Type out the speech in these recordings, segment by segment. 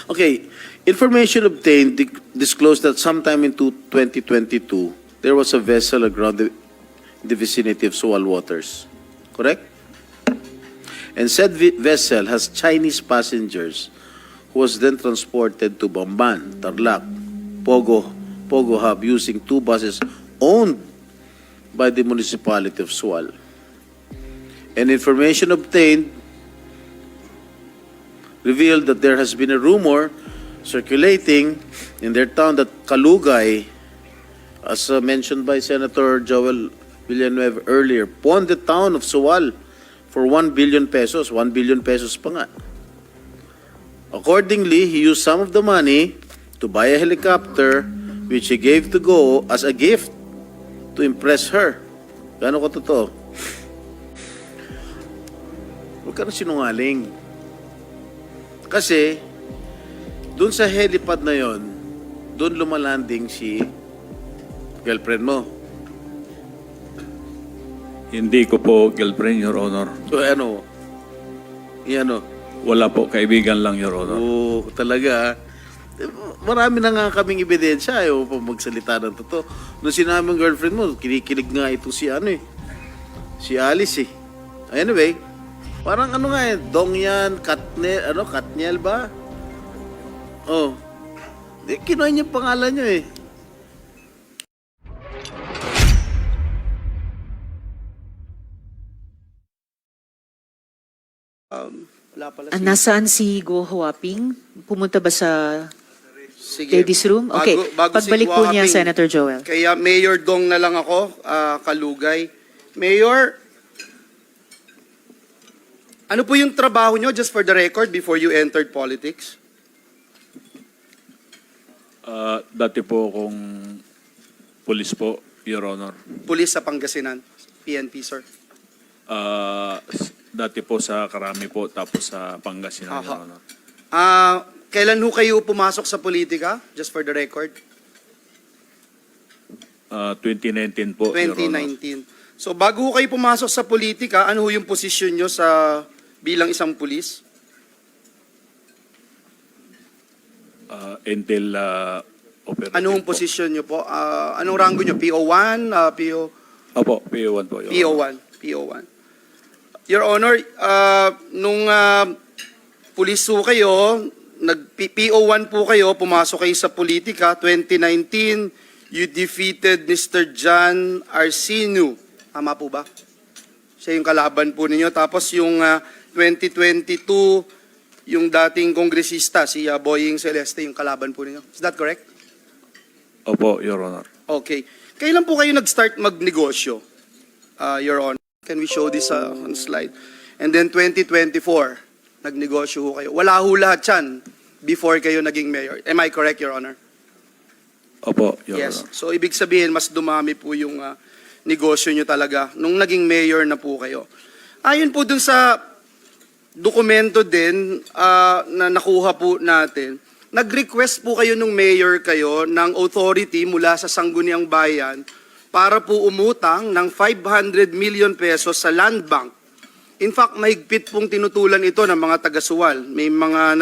Okay, information obtained disclosed that sometime in 2022, there was a vessel aground the vicinity of Sual waters, correct? And said vessel has Chinese passengers who was then transported to Bamban, Tarlac, Pogo Hub using two buses owned by the municipality of Sual. And information obtained revealed that there has been a rumor circulating in their town that Kalugay, as mentioned by Senator Joel Villanueva earlier, pawned the town of Sual for 1 billion pesos. 1 billion pesos pa nga. Accordingly, he used some of the money to buy a helicopter which he gave to Go as a gift to impress her. Gano'n ko totoo? Huwag ka na sinungaling. Kasi, dun sa helipad na yon, dun lumalanding si girlfriend mo. Hindi ko po girlfriend, Your Honor. So ano? Ano? Wala po, kaibigan lang, Your Honor. Oo, talaga. Marami na nga kaming ebidensya. Ayaw pa magsalita ng totoo. Nung sinabi ng girlfriend mo, kinikilig nga ito si si Alice eh. Anyway, parang ano nga dong yan, Katniel ba? Oh. Kinuha niya pangalan niyo eh. Wala pala Nasaan si Go Huaping? Pumunta ba sa Sige. ladies room? Okay, Bago pagbalik si po Guo niya, Haping, Senator Joel. Kaya Mayor Dong na lang ako, Kalugay. Mayor, ano po yung trabaho nyo, just for the record, before you entered politics? Dati po akong pulis po, Your Honor. Pulis sa Pangasinan, PNP, sir. Dati po sa Karami po, tapos sa Pangasinan, Your Honor. Kailan ho kayo pumasok sa politika, just for the record? 2019 po, Your Honor. 2019. So bago ho kayo pumasok sa politika, ano ho yung posisyon nyo sa bilang isang pulis? Until operative Anong po. posisyon nyo po? Anong rango nyo? PO1? PO... Opo, PO1 po, Your Honor. PO1. Your Honor, nung pulis po kayo, PO1 po kayo, pumasok kayo sa politika, 2019, you defeated Mr. John Arcinu. Tama po ba? Siya yung kalaban po ninyo. Tapos yung 2022, yung dating kongresista, si Boying Celeste, yung kalaban po ninyo. Is that correct? Opo, Your Honor. Okay. Kailan po kayo nag-start magnegosyo, Your Honor? Can we show this on slide? And then 2024, nagnegosyo ho kayo. Wala ho lahat yan before kayo naging mayor. Am I correct, Your Honor? Opo, Your Yes. Honor. So, ibig sabihin, mas dumami po yung negosyo nyo talaga nung naging mayor na po kayo. Ayon po dun sa dokumento din na nakuha po natin, nag-request po kayo nung mayor kayo ng authority mula sa Sangguniang Bayan para po umutang ng 500 million pesos sa Land Bank. In fact, mahigpit pong tinutulan ito ng mga taga-Sual. May mga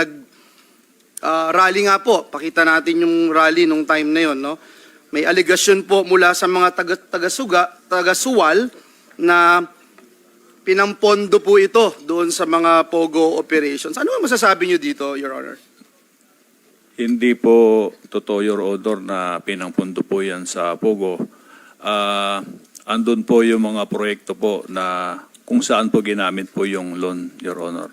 rally nga po. Pakita natin yung rally nung time na yon, no? May allegation po mula sa mga taga-Sual na pinampondo po ito doon sa mga Pogo operations. Ano ang masasabi nyo dito, Your Honor? Hindi po totoo, Your Honor, na pinangpundo po yan sa Pogo. Andun po yung mga proyekto po na kung saan po ginamit po yung loan, Your Honor.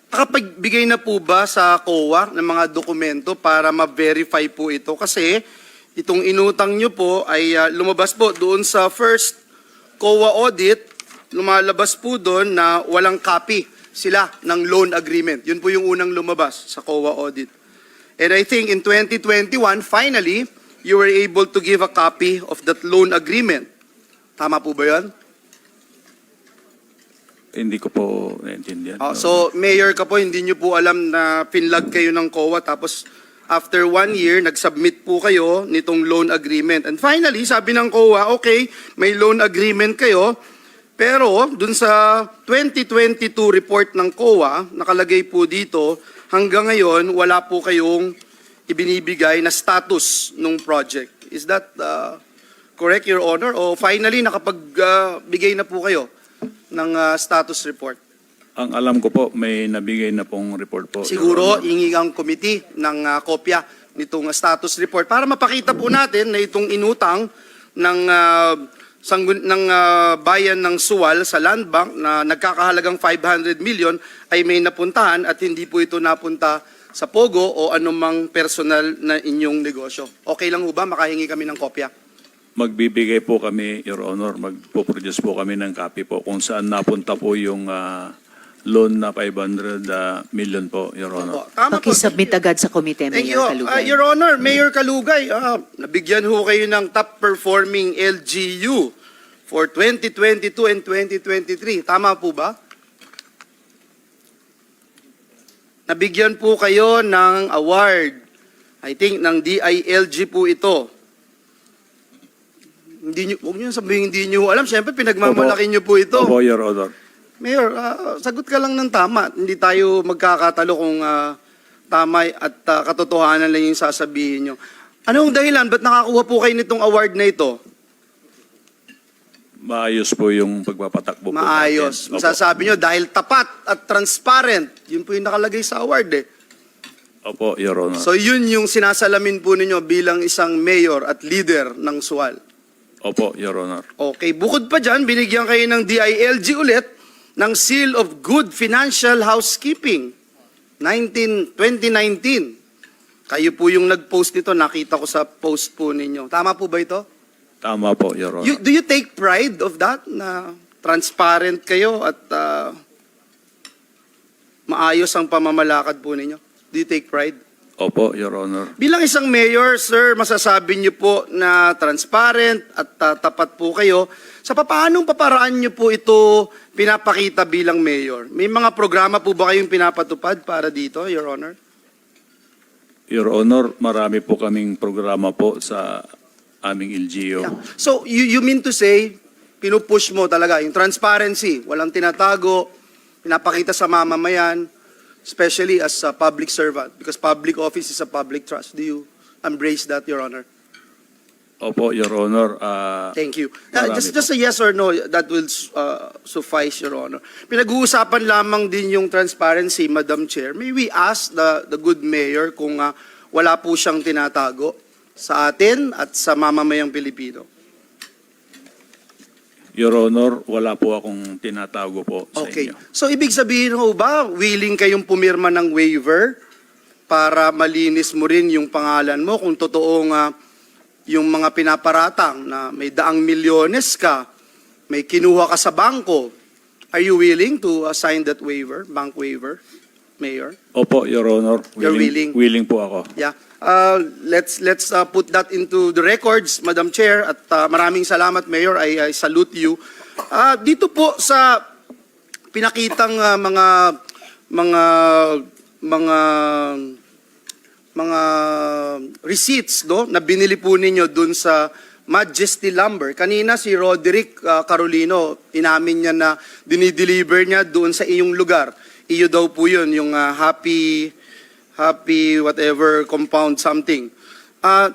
Nakapagbigay na po ba sa COA ng mga dokumento para ma-verify po ito? Kasi itong inutang nyo po ay lumabas po doon sa first COA audit, lumalabas po doon na walang copy sila ng loan agreement. Yun po yung unang lumabas sa COA audit. And I think in 2021, finally, you were able to give a copy of that loan agreement. Tama po ba yun? Hindi ko po naintindihan. Your So, mayor ka po, hindi nyo po alam na pinlag kayo ng COA, tapos after 1 year, nag-submit po kayo nitong loan agreement. And finally, sabi ng COA, okay, may loan agreement kayo, pero dun sa 2022 report ng COA, nakalagay po dito hanggang ngayon, wala po kayong ibinibigay na status ng project. Is that correct, Your Honor? O finally, nakapagbigay na po kayo ng status report? Ang alam ko po, may nabigay na pong report po. Your Siguro, Honor. hingi ang committee ng kopya nitong status report para mapakita po natin na itong inutang ng bayan ng Suwal sa Land Bank na nagkakahalagang 500 million ay may napuntahan at hindi po ito napunta sa Pogo o anumang personal na inyong negosyo. Okay lang ho ba? Makahingi kami ng kopya. Magbibigay po kami, Your Honor, magpo-produce po kami ng copy po kung saan napunta po yung loan na 500 million po, Your Honor. Opo, tama po. Pakisubmit agad sa komite, Thank you. Mayor Kalugay. Your Honor, Mayor Kalugay, nabigyan ho kayo ng top performing LGU for 2022 and 2023. Tama po ba? Nabigyan po kayo ng award. I think ng DILG po ito. Huwag niyo sabihin hindi niyo alam. Siyempre, pinagmamalaki niyo po ito. Opo, Your Honor. Mayor, sagot ka lang ng tama. Hindi tayo magkakatalo kung tama at katotohanan lang yung sasabihin nyo. Anong dahilan? Ba't nakakuha po kayo nitong award na ito? Maayos po yung pagpapatakbo po Maayos. natin. Opo. Masasabi nyo, dahil tapat at transparent. Yun po yung nakalagay sa award eh. Opo, Your Honor. So yun yung sinasalamin po ninyo bilang isang mayor at leader ng Suwal. Opo, Your Honor. Okay, bukod pa dyan, binigyan kayo ng DILG ulit ng Seal of Good Financial Housekeeping 2019. Kayo po yung nag-post nito, nakita ko sa post po ninyo. Tama po ba ito? Tama po, Your Honor. Do you take pride of that na transparent kayo at maayos ang pamamalakad po ninyo? Do you take pride? Opo, Your Honor. Bilang isang mayor, sir, masasabi niyo po na transparent at tapat po kayo. Sa paanong paparaan niyo po ito pinapakita bilang mayor? May mga programa po ba kayong pinapatupad para dito, Your Honor? Your Honor, marami po kaming programa po sa aming LGU. Yeah. So, you mean to say, pinupush mo talaga yung transparency, walang tinatago, pinapakita sa mamamayan, especially as a public servant, because public office is a public trust. Do you embrace that, Your Honor? Opo, Your Honor. Thank you. Marami Just a yes or no, that will suffice, Your Honor. Pinag-uusapan lamang din yung transparency, Madam Chair. May we ask the good mayor kung wala po siyang tinatago sa atin at sa mamamayang Pilipino? Your Honor, wala po akong tinatago po sa Okay. inyo. So, ibig sabihin ho ba, willing kayong pumirma ng waiver para malinis mo rin yung pangalan mo kung totoong yung mga pinaparatang na may daang milyones ka, may kinuha ka sa bangko, are you willing to sign that waiver, bank waiver, Mayor? Opo, Your Honor. You're willing? Willing po ako. Yeah. Let's put that into the records, Madam Chair, at maraming salamat, Mayor. I salute you. Dito po sa pinakitang mga receipts, no, na binili po ninyo dun sa Majesty Lumber. Kanina si Roderick Carolino, inamin niya na dinideliver niya doon sa iyong lugar. Iyo daw po yun, yung happy whatever compound something.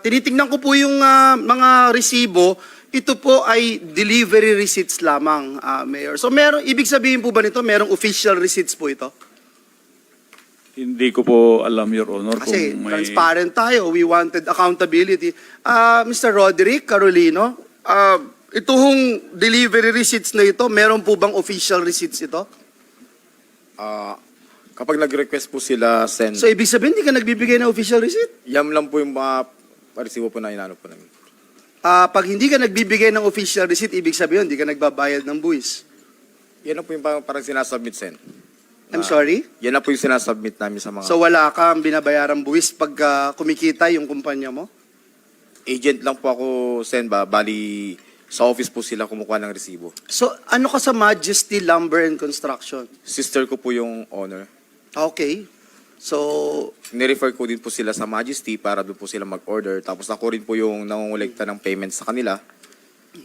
Tinitingnan ko po yung mga resibo. Ito po ay delivery receipts lamang, Mayor. So ibig sabihin po ba nito, merong official receipts po ito? Hindi ko po alam, Your Honor, Kasi kung may... transparent tayo. We wanted accountability. Mr. Roderick Carolino, ito hong delivery receipts na ito, meron po bang official receipts ito? Kapag nag-request po sila, send. So ibig sabihin, hindi ka nagbibigay ng official receipt? Yam lang po yung mga resibo po na inano po namin. Pag hindi ka nagbibigay ng official receipt, ibig sabihin, hindi ka nagbabayad ng buwis. Yan na po yung parang sinasubmit, Sen. I'm sorry? Yan na po yung sinasubmit namin sa mga So wala kang binabayarang buwis pag kumikita yung kumpanya mo? agent lang po ako, Sen, ba? Bali, sa office po sila kumukuha ng resibo. So ano ka sa Majesty Lumber and Construction? Sister ko po yung owner. Okay. So, Nirefer ko din po sila sa Majesty para doon po sila mag-order. Tapos ako rin po yung nangungulekta ng payment sa kanila.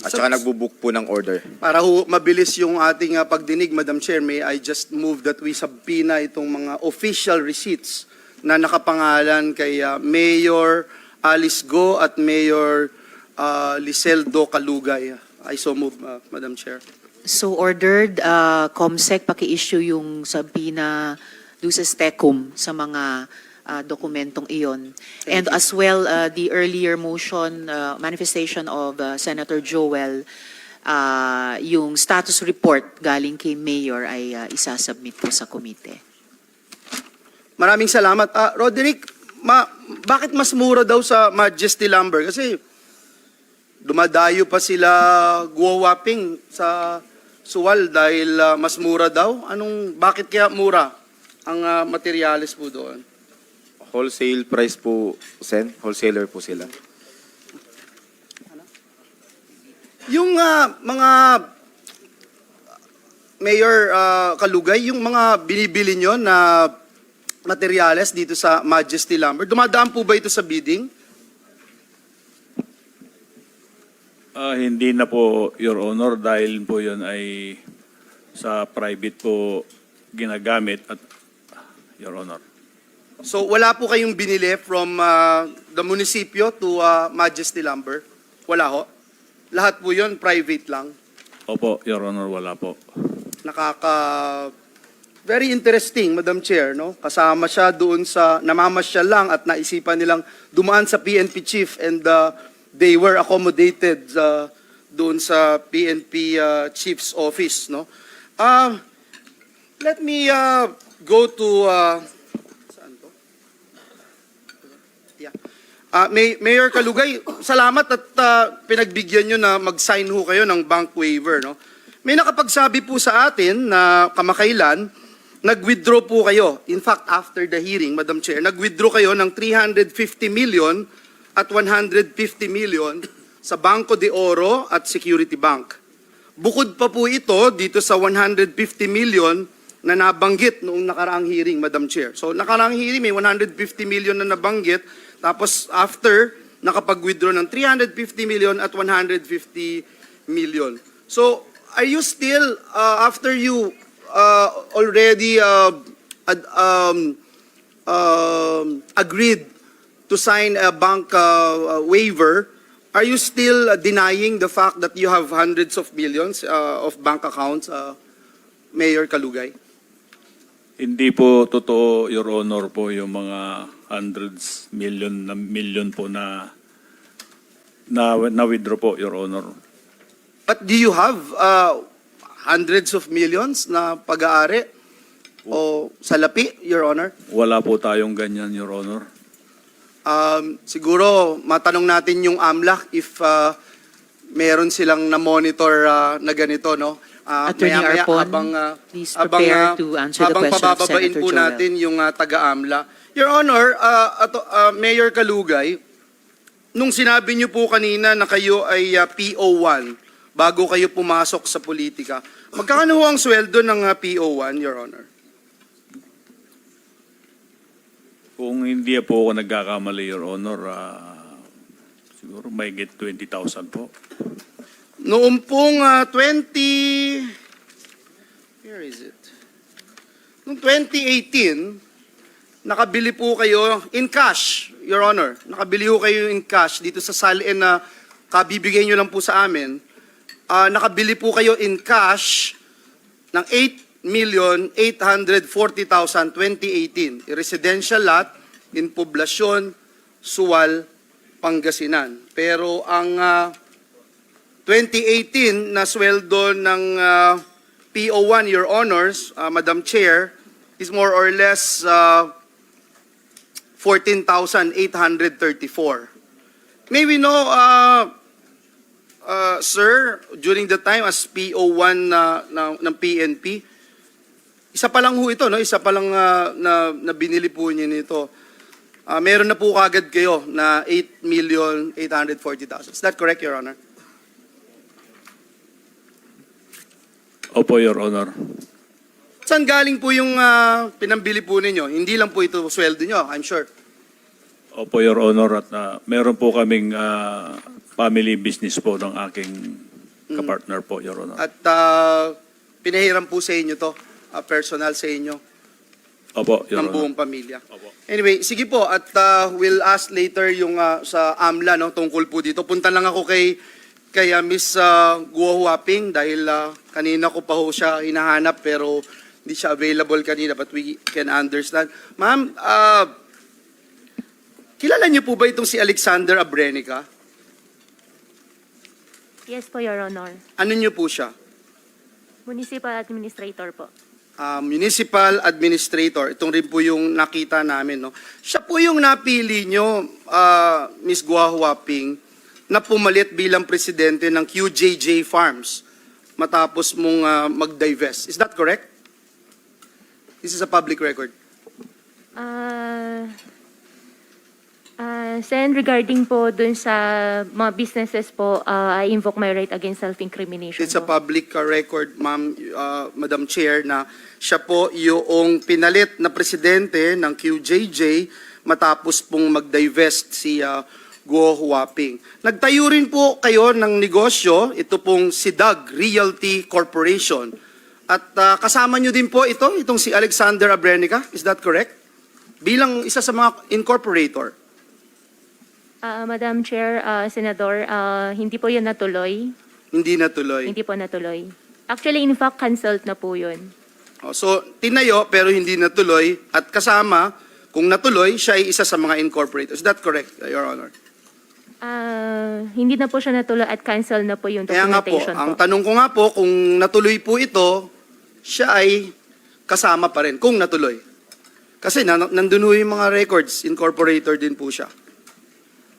At saka nagbubook po ng order. Para mabilis yung ating pagdinig, Madam Chair, may I just move that we subpoena itong mga official receipts na nakapangalan kay Mayor Alice Go at Mayor Liseldo Calugay. I so move, Madam Chair. So ordered, COMSEC paki-issue yung subpoena do sa STECUM sa mga dokumentong iyon. And as well, the earlier motion, manifestation of Senator Joel, yung status report galing kay Mayor ay isasubmit po sa komite. Maraming salamat. Roderick, bakit mas mura daw sa Majesty Lumber? Kasi dumadayo pa sila guwawaping sa Suwal dahil mas mura daw. Bakit kaya mura ang materyales po doon? Wholesale price po, Sen. Wholesaler po sila. Yung mga Mayor Calugay, yung mga binibili nyo na materyales dito sa Majesty Lumber, dumadaan po ba ito sa bidding? Hindi na po, Your Honor, dahil po yun ay sa private po ginagamit at Your Honor. So wala po kayong binili from the munisipyo to Majesty Lumber? Wala ho? Lahat po yun private lang? Opo, Your Honor, wala po. Very interesting, Madam Chair, no? Kasama siya doon sa namamasyal lang at naisipan nilang dumaan sa PNP chief and they were accommodated doon sa PNP chief's office, no? Let me go to saan to? Yeah. Mayor Calugay, salamat at pinagbigyan nyo na mag-sign ho kayo ng bank waiver, no? May nakapagsabi po sa atin na kamakailan, nag-withdraw po kayo. In fact, after the hearing, Madam Chair, nag-withdraw kayo ng 350 million at 150 million sa Banco de Oro at Security Bank. Bukod pa po ito dito sa 150 million na nabanggit noong nakaraang hearing, Madam Chair. So nakaraang hearing, may 150 million na nabanggit. Tapos after, nakapag-withdraw ng 350 million at 150 million. So are you still, after you already agreed to sign a bank waiver, are you still denying the fact that you have hundreds of millions of bank accounts, Mayor Calugay? Hindi po totoo, Your Honor, po yung mga hundreds million po na withdraw po, Your Honor. But do you have hundreds of millions na pag-aari o salapi, Your Honor? Wala po tayong ganyan, Your Honor. Siguro matanong natin yung AMLAC if meron silang na-monitor na ganito, no? Attorney Maya-maya, Arpon, please prepare to answer the question of pabababain Senator po Joel. natin yung taga-AMLA. Your Honor, Mayor Calugay, nung sinabi niyo po kanina na kayo ay PO1 bago kayo pumasok sa politika, magkano ho ang sweldo ng PO1, Your Honor? Kung hindi po ako nagkakamali, Your Honor, siguro may get 20,000 po. Noong pong where is it? Noong 2018, nakabili po kayo in cash, Your Honor. Nakabili po kayo in cash dito sa salin na kabibigay nyo lang po sa amin. Nakabili po kayo in cash ng 8,840,000 2018. Residential lot in Poblacion, Suwal, Pangasinan. Pero ang 2018 na sweldo ng PO1, Your Honors, Madam Chair, is more or less 14,834. May we know, sir, during the time as PO1 ng PNP, isa pa lang ho ito, no? Isa pa lang na binili po niyo nito. Meron na po kagad kayo na 8,840,000. Is that correct, Your Honor? Opo, Your Honor. Saan galing po yung pinambili po ninyo? Hindi lang po ito sweldo nyo, I'm sure. Opo, Your Honor, at meron po kaming family business po ng aking kapartner po, Your Honor. At pinahiram po sa inyo to, personal sa inyo, Opo, Your ng Honor. buong pamilya. Opo. Anyway, sige po, at we'll ask later yung sa AMLA, no, tungkol po dito. Punta lang ako kay Miss Guo Huaping dahil kanina ko pa ho siya hinahanap pero hindi siya available kanina, but we can understand. Ma'am, kilala niyo po ba itong si Alexander Abrenica? Yes po, Your Honor. Ano niyo po siya? Municipal Administrator po. Municipal Administrator. Itong rin po yung nakita namin. No? Siya po yung napili nyo, Ms. Guo Huaping, na pumalit bilang presidente ng QJJ Farms matapos mong mag-divest. Is that correct? This is a public record. Sen, regarding po dun sa mga businesses po, I invoke my right against self-incrimination It's a po. public record, Madam Chair, na siya po yung pinalit na presidente ng QJJ matapos pong mag-divest si Guo Huaping. Nagtayo rin po kayo ng negosyo, ito pong SIDAG Realty Corporation. At kasama nyo din po itong si Alexander Abrenica, is that correct? Bilang isa sa mga incorporator. Madam Chair, Senador, hindi po yun natuloy. Hindi natuloy. Hindi po natuloy. Actually, in fact, cancelled na po yun. So, tinayo pero hindi natuloy at kasama, kung natuloy, siya ay isa sa mga incorporators. Is that correct, Your Honor? Hindi na po siya natuloy at cancel na po yung Kaya nga po, documentation ang po. tanong ko nga po, kung natuloy po ito, siya ay kasama pa rin, kung natuloy. Kasi nandun ho yung mga records, incorporator din po siya.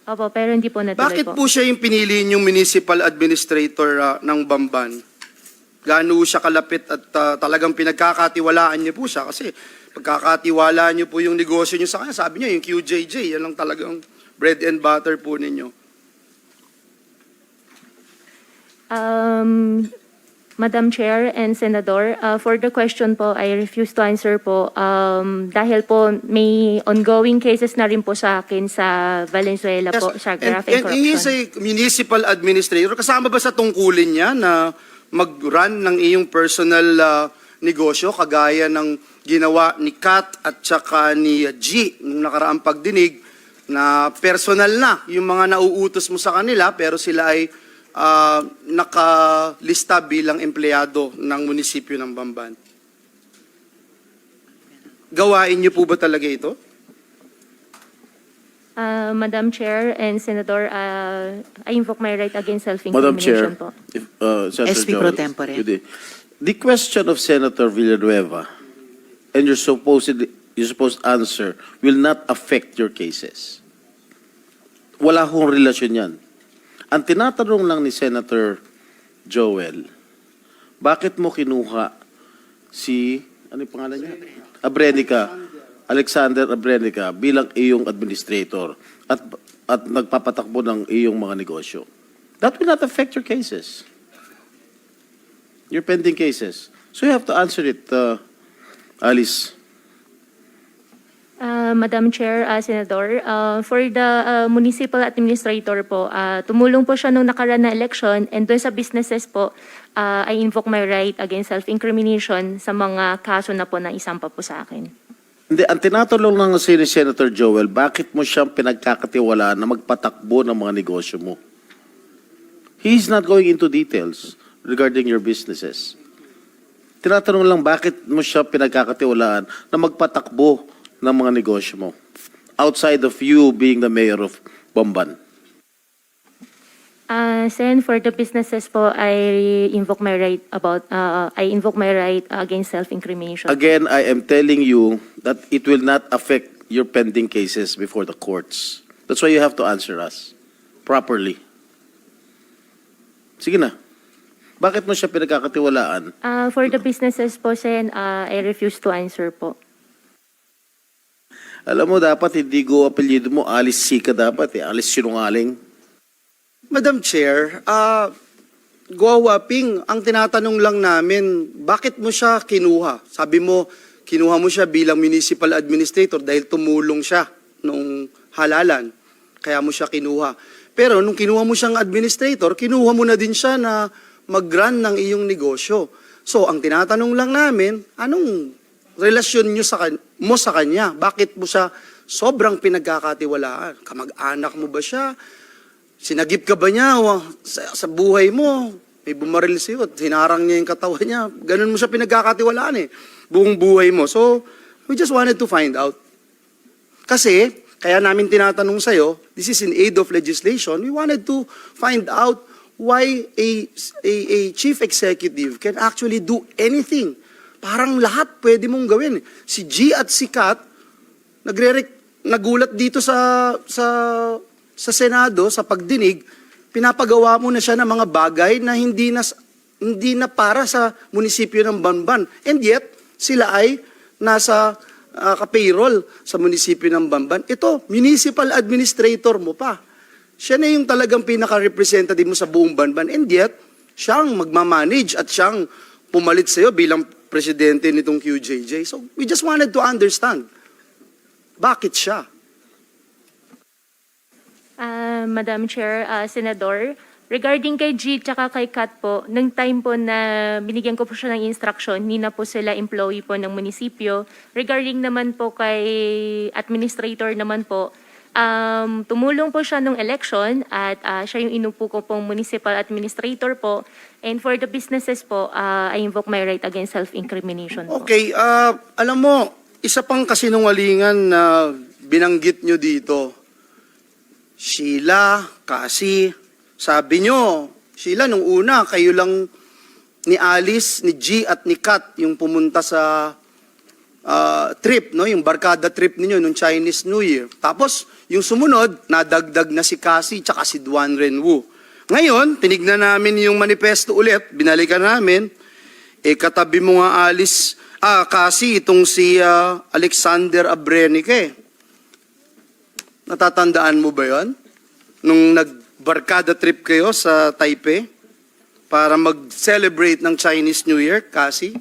Opo, pero hindi po natuloy Bakit po siya yung pinili yung municipal administrator ng Bamban? Gaano siya kalapit at talagang pinagkakatiwalaan niyo po siya? Kasi pagkakatiwalaan niyo po yung negosyo niyo sa kanya, sabi niya yung QJJ, yan ang talagang bread and butter po ninyo. Madam Chair and Senador, for the question po, I refuse to answer po dahil po may ongoing cases na rin po sa akin sa Valenzuela po, sa graft and And he is corruption. a municipal administrator. Kasama ba sa tungkulin niya na mag-run ng iyong personal negosyo kagaya ng ginawa ni Kat at saka ni G nung nakaraang pagdinig na personal na yung mga nauutos mo sa kanila pero sila ay nakalista bilang empleyado ng munisipyo ng Bamban. Gawain niyo po ba talaga ito? Madam Chair and Senador, I invoke my right against Madam Chair, self-incrimination po. if, Senator SP pro Joel, tempore. good day. The question of Senator Villanueva and your supposed answer will not affect your cases. Wala hong relasyon yan. Ang tinatanong lang ni Senator Joel, bakit mo kinuha si, ano yung pangalan niya? Abrenica, Alexander Abrenica bilang iyong administrator at nagpapatakbo ng iyong mga negosyo? That will not affect your cases. Your pending cases. So you have to answer it, Alice. Madam Chair, Senador, for the municipal administrator po, tumulong po siya nung nakaraan na election and doon sa businesses po, I invoke my right against self-incrimination sa mga kaso na po na isampa po sa akin. Hindi, ang tinatanong lang si Senator Joel, bakit mo siyang pinagkakatiwalaan na magpatakbo ng mga negosyo mo? He's not going into details regarding your businesses. Tinatanong lang, bakit mo siya pinagkakatiwalaan na magpatakbo ng mga negosyo mo outside of you being the mayor of Bamban? Sen, for the businesses po, I invoke my right against self-incrimination. Again, I am telling you that it will not affect your pending cases before the courts. That's why you have to answer us properly. Sige na. Bakit mo siya pinagkakatiwalaan? For the businesses po, Sen, I refuse to answer po. Alam mo, dapat hindi go apelyido mo, Alice Sica dapat eh. Alice Sinungaling. Madam Chair, Guo Huaping, ang tinatanong lang namin, bakit mo siya kinuha? Sabi mo, kinuha mo siya bilang municipal administrator dahil tumulong siya nung halalan. Kaya mo siya kinuha. Pero nung kinuha mo siyang administrator, kinuha mo na din siya na mag-run ng iyong negosyo. So, ang tinatanong lang namin, anong relasyon mo sa kanya? Bakit mo siya sobrang pinagkakatiwalaan? Kamag-anak mo ba siya? Sinagip ka ba niya sa buhay mo? May bumaril sa'yo at hinarang niya yung katawan niya. Ganun mo siya pinagkakatiwalaan buong buhay mo. So, we just wanted to find out. Kasi, kaya namin tinatanong sa'yo, this is in aid of legislation, we wanted to find out why a chief executive can actually do anything. Parang lahat pwede mong gawin. Si G at si Kat, nagulat dito sa Senado, sa pagdinig, pinapagawa mo na siya ng mga bagay na hindi na para sa munisipyo ng Banban. And yet, sila ay nasa ka-payroll sa munisipyo ng Banban. Ito, municipal administrator mo pa. Siya na yung talagang pinaka-representative mo sa buong Banban. And yet, siyang magmamanage at siyang pumalit sa'yo bilang presidente nitong QJJ. So, we just wanted to understand. Bakit siya? Madam Chair, Senador, regarding kay G tsaka kay Kat po, nung time po na binigyan ko po siya ng instruction, hindi na po sila employee po ng munisipyo. Regarding naman po kay administrator naman po, tumulong po siya nung election at siya yung inupo ko pong municipal administrator po. And for the businesses po, I invoke my right against self-incrimination po. Okay, alam mo, isa pang kasinungalingan na binanggit nyo dito, Sheila, Cassie, sabi nyo, Sheila, nung una, kayo lang ni Alice, ni G at ni Kat yung pumunta sa trip, no? Yung barkada trip ninyo nung Chinese New Year. Tapos, yung sumunod, nadagdag na si Cassie tsaka si Duan Renwu. Ngayon, tinignan namin yung manifesto ulit, binalikan namin, katabi mo nga Alice, Cassie, itong si Alexander Abrenica. Natatandaan mo ba yon? Nung nagbarkada trip kayo sa Taipei para mag-celebrate ng Chinese New Year, Cassie?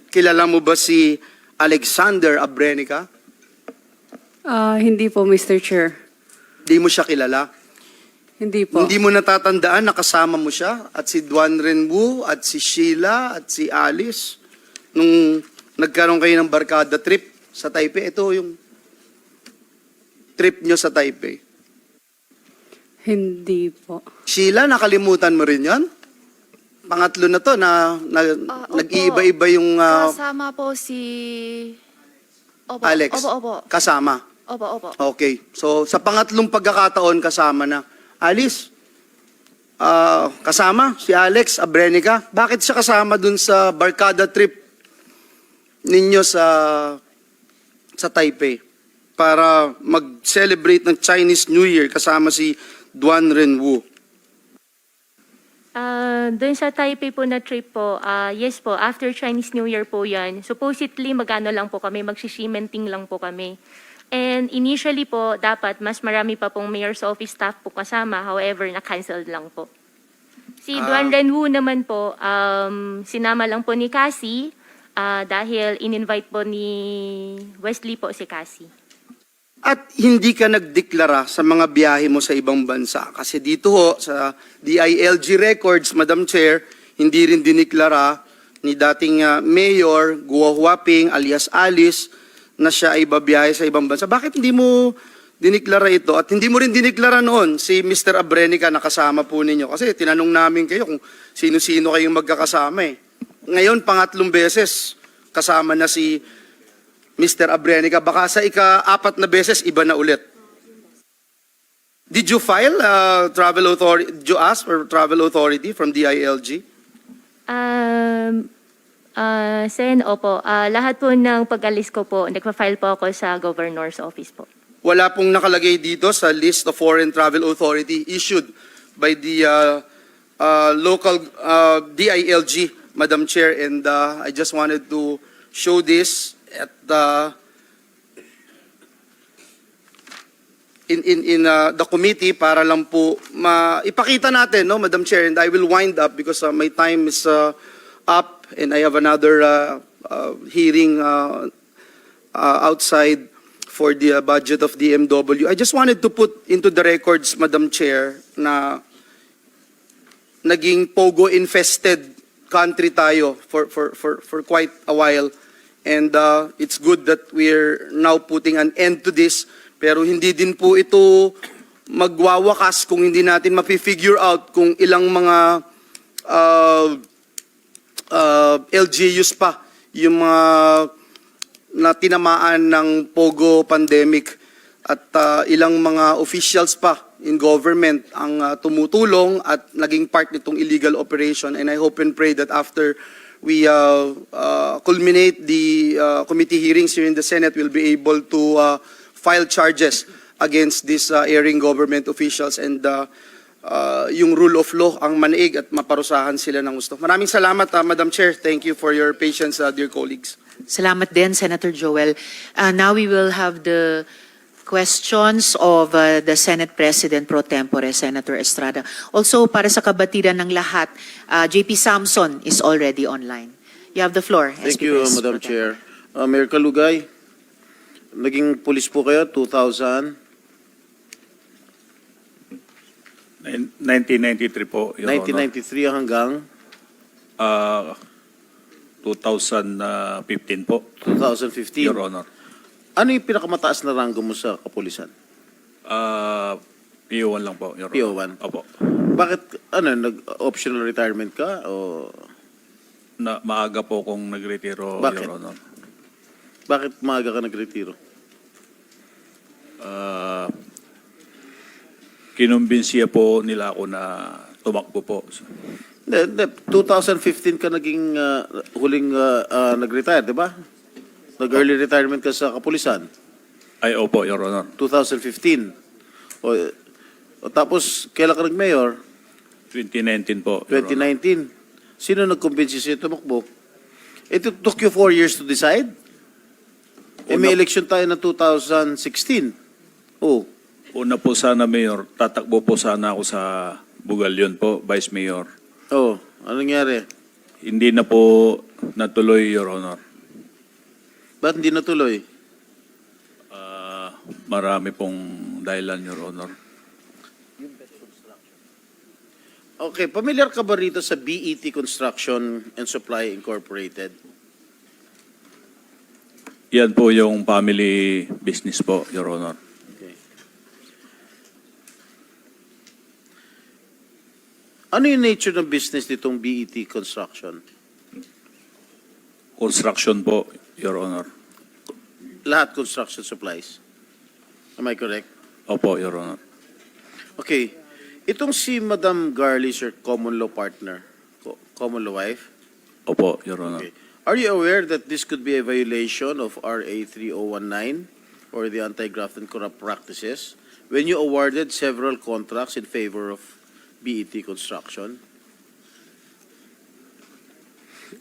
Kilala mo ba si Alexander Abrenica? Hindi po, Mr. Chair. Di mo siya kilala? Hindi po. Hindi mo natatandaan na kasama mo siya? At si Duan Renwu, at si Sheila, at si Alice? Nung nagkaroon kayo ng barkada trip sa Taipei, ito yung trip nyo sa Taipei. Hindi po. Sheila, nakalimutan mo rin yan? Pangatlo na to na Opo. nag-iiba-iba yung Kasama po si... Opo, Alex. Opo. Kasama. Opo. Okay. So, sa pangatlong pagkakataon, kasama na. Alice, kasama si Alex Abrenica. Bakit siya kasama dun sa barkada trip ninyo sa Taipei para mag-celebrate ng Chinese New Year kasama si Duan Renwu? Doon sa Taipei po na trip po, yes po, after Chinese New Year po yan. Supposedly, magano lang po kami, magsishimenting lang po kami. And initially po, dapat mas marami pa pong mayor's office staff po kasama. However, na-cancelled lang po. Si Duan Renwu naman po, sinama lang po ni Cassie dahil in-invite po ni Wesley po si Cassie. At hindi ka nagdeklara sa mga biyahe mo sa ibang bansa. Kasi dito ho, sa DILG records, Madam Chair, hindi rin diniklara ni dating Mayor Guo Huaping alias Alice na siya ay babiyahe sa ibang bansa. Bakit hindi mo diniklara ito? At hindi mo rin diniklara noon si Mr. Abrenica na kasama po ninyo. Kasi tinanong namin kayo kung sino-sino kayong magkakasama Ngayon, pangatlong beses, kasama na si Mr. Abrenica, baka sa ika-4 na beses, iba na ulit. Did you file travel authority? Did you ask for travel authority from DILG? Sen, opo. Lahat po ng pag-alis ko po, nagpa-file po ako sa Governor's Office po. Wala pong nakalagay dito sa list of foreign travel authority issued by the local DILG, Madam Chair, and I just wanted to show this at in the committee para lang po ipakita natin, no, Madam Chair, and I will wind up because my time is up and I have another hearing outside for the budget of DMW. I just wanted to put into the records, Madam Chair, na naging pogo-infested country tayo for quite a while. And it's good that we're now putting an end to this. Pero hindi din po ito magwawakas kung hindi natin mapifigure out kung ilang mga LGUs pa yung mga na tinamaan ng pogo pandemic at ilang mga officials pa in government ang tumutulong at naging part nitong illegal operation. And I hope and pray that after we culminate the committee hearings here in the Senate, we'll be able to file charges against these erring government officials and yung rule of law ang manaig at maparusahan sila ng gusto. Maraming salamat, Madam Chair. Thank you for your patience, dear colleagues. Salamat din, Senator Joel. Now we will have the questions of the Senate President Pro Tempore, Senator Estrada. Also, para sa kabatiran ng lahat, JP Samson is already online. You have the floor. Thank SP you, Pres Madam Pro Tempore. Chair. Mayor Kalugay, naging pulis po kayo 2000, 1993 po, Your 1993 hanggang Honor. 2015 po, 2015. Your Honor. Ano yung pinakamataas na ranggo mo sa kapulisan? PO1 lang po, Your Honor. PO1? Opo. Bakit, nag-optional retirement ka? O Maaga po kung nagretiro, Bakit? Your Honor. bakit maaga ka nagretiro? Kinumbinsiya po nila ako na tumakbo po. Hindi, 2015 ka naging huling nag-retire, di ba? Nag-early retirement ka sa kapulisan. Ay, opo, Your Honor. 2015. O tapos, kailan ka nag-mayor? 2019 po, Your Honor. 2019. Sino nag-convince sa'yo tumakbo? It took you 4 years to decide? May election tayo na 2016. Oh, Una po sana, Mayor, tatakbo po sana ako sa Bugalyon po, Vice Mayor. oh, anong nangyari? Hindi na po natuloy, Your Honor. Ba't hindi natuloy? Marami pong dahilan, Your Honor. Okay, familiar ka ba rito sa BET Construction and Supply Incorporated? Yan po yung family business po, Your Honor. Okay. Ano yung nature ng business nitong BET Construction? Construction po, Your Honor. Lahat construction supplies. Am I correct? Opo, Your Honor. Okay. Itong si Madam Garly, sir, common law partner, common law wife. Opo, Your Honor. Okay. Are you aware that this could be a violation of RA 3019 or the Anti-Graft and Corrupt Practices when you awarded several contracts in favor of BET Construction?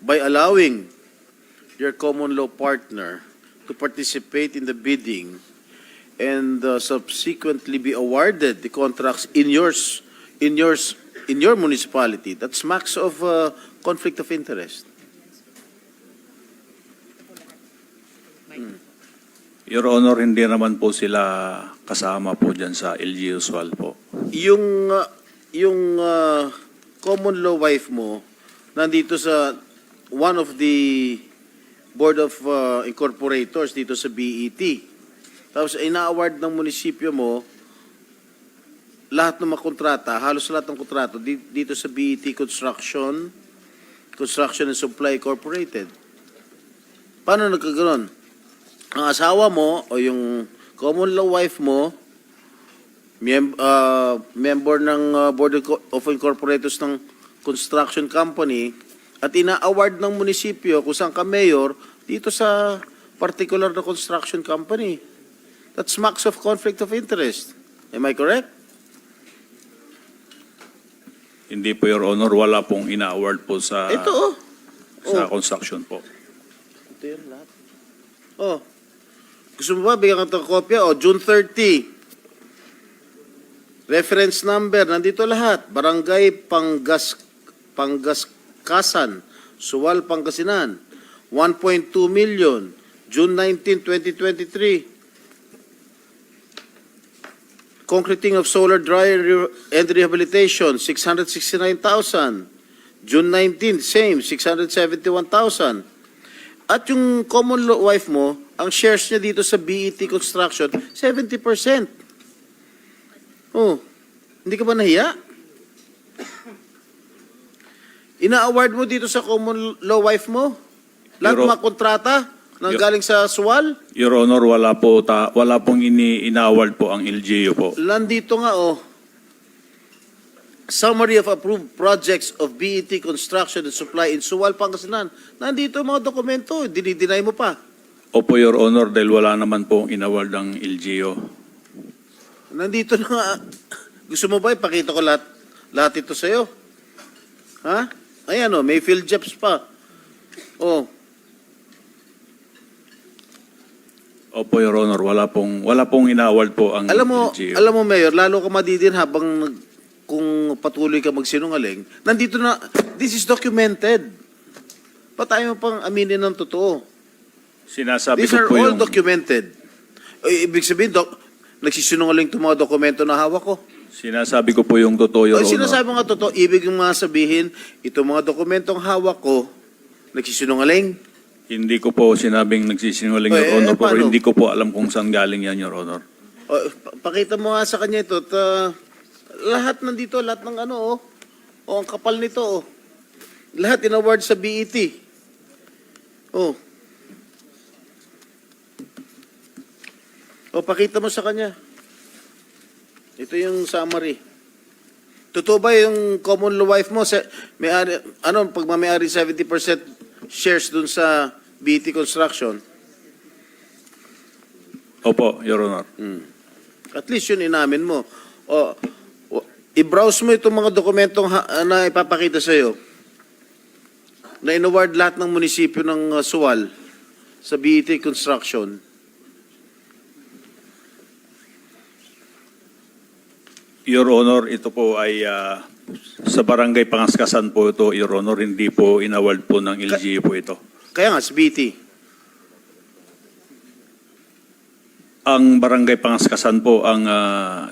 By allowing your common law partner to participate in the bidding and subsequently be awarded the contracts in your municipality, that smacks of conflict of interest. Your Honor, hindi naman po sila kasama po dyan sa LG Usual po. Yung common law wife mo nandito sa one of the board of incorporators dito sa BET. Tapos ina-award ng munisipyo mo lahat ng mga kontrata, halos lahat ng kontrata dito sa BET Construction and Supply Incorporated. Paano nagkaganon? Ang asawa mo o yung common law wife mo, member ng Board of Incorporators ng construction company at ina-award ng munisipyo kung saan ka mayor dito sa particular na construction company. That smacks of conflict of interest. Am I correct? Hindi po, Your Honor, wala pong ina-award po sa Ito sa construction po. Ito yun lahat. Oh. Gusto mo ba bigyan ka ng kopya? Oh, June 30. Reference number, nandito lahat. Barangay Pangaskasan, Suwal, Pangasinan. 1.2 million. June 19, 2023. Concreting of solar dryer and rehabilitation, 669,000. June 19, same, 671,000. At yung common law wife mo, ang shares niya dito sa BET Construction, 70%. Oh, hindi ka ba nahiya? Ina-award mo dito sa common law wife mo? Lahat Your- mga kontrata nang galing sa SWAL? Your Honor, wala pong ina-award po ang LGU po. Nandito nga, oh. Summary of approved projects of BET Construction and Supply in Suwal, Pangasinan. Nandito ang mga dokumento, dinideny mo pa. Opo, Your Honor, dahil wala naman pong inaward ang LGU. Nandito na nga. Gusto mo ba ipakita ko lahat ito sa'yo? Ha? Ayan, oh, may field jobs pa. Oh, Opo, Your Honor, wala pong ina-award po ang LGU. alam mo, Mayor, lalo ka madidin habang kung patuloy ka magsinungaling. Nandito na, this is documented. Pa tayo pang aminin ng totoo. Sinasabi These ko are po all yung... documented. Ibig sabihin, nagsisinungaling itong mga dokumento na hawak ko. Sinasabi ko po yung totoo, Your O Honor. sinasabi mo nga totoo, ibig mga sabihin, itong mga dokumentong hawak ko, nagsisinungaling. Hindi ko po sinabing nagsisinungaling, Eh, Your Honor, pero paano? hindi ko po alam kung saan galing yan, Your Honor. O, pakita mo nga sa kanya ito. Lahat nandito, lahat ng ano, oh. O, ang kapal nito, oh. Lahat in-award sa BET. Oh. O, pakita mo sa kanya. Ito yung summary. Totoo ba yung common law wife mo? May-ari, pag may-ari 70% shares dun sa BET Construction? Opo, Your Honor. At least yun inamin mo. I-browse mo itong mga dokumentong na ipapakita sa'yo na in-award lahat ng munisipyo ng Suwal sa BET Construction. Your Honor, ito po ay sa barangay Pangaskasan po ito, Your Honor, hindi po inaward po ng LGU po ito. Kaya nga, sa BET. Ang barangay Pangaskasan po,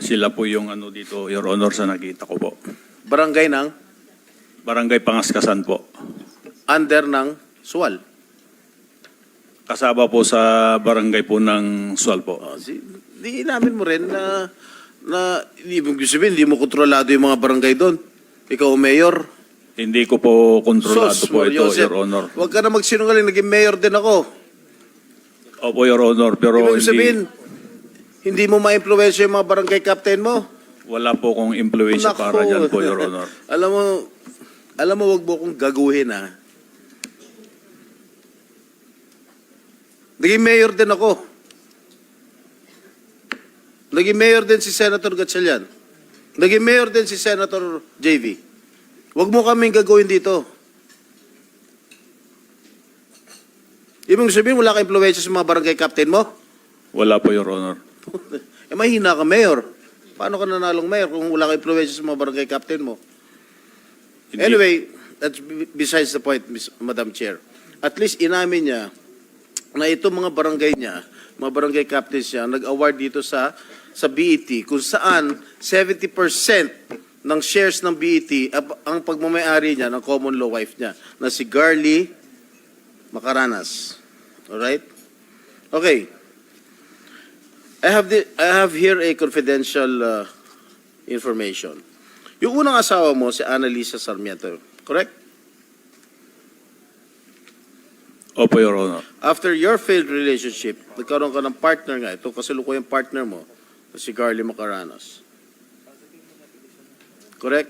sila po yung ano dito, Your Honor, sa nakita ko po. Barangay ng Barangay Pangaskasan po. under ng Suwal. Kasama po sa barangay po ng Sual po. Di inamin mo rin na ibig sabihin, hindi mo kontrolado yung mga barangay doon. Ikaw, mayor. Hindi ko po kontrolado Sos, po ito, Joseph, Your Honor. Huwag ka na magsinungaling, naging mayor din ako. Opo, Your Honor, pero Ibig sabihin, hindi mo ma-influensya yung mga barangay captain mo. wala po kong influence Nako. para dyan po, Your Honor. Alam mo, wag mo kong gaguhin, ha? Naging mayor din ako. Naging mayor din si Senator Gatchalian. Naging mayor din si Senator JV. Wag mo kaming gagawin dito. Ibig sabihin, wala ka influensya sa mga barangay captain mo? Wala po, Your Honor. Mahina ka, mayor. Paano ka nanalong mayor kung wala ka influensya sa mga barangay captain mo? Hindi. Anyway, that's besides the point, Madam Chair. At least inamin niya na itong mga barangay niya, mga barangay captains niya, nag-award dito sa BET kung saan 70% ng shares ng BET ang pagmamayari niya ng common law wife niya na si Garly Macaranas. Alright? Okay. I have here a confidential information. Yung unang asawa mo, si Annalisa Sarmiento, correct? Opo, Your Honor. After your failed relationship, nagkaroon ka ng partner nga, ito kasalukuyang partner mo, si Garly Macaranas. Correct?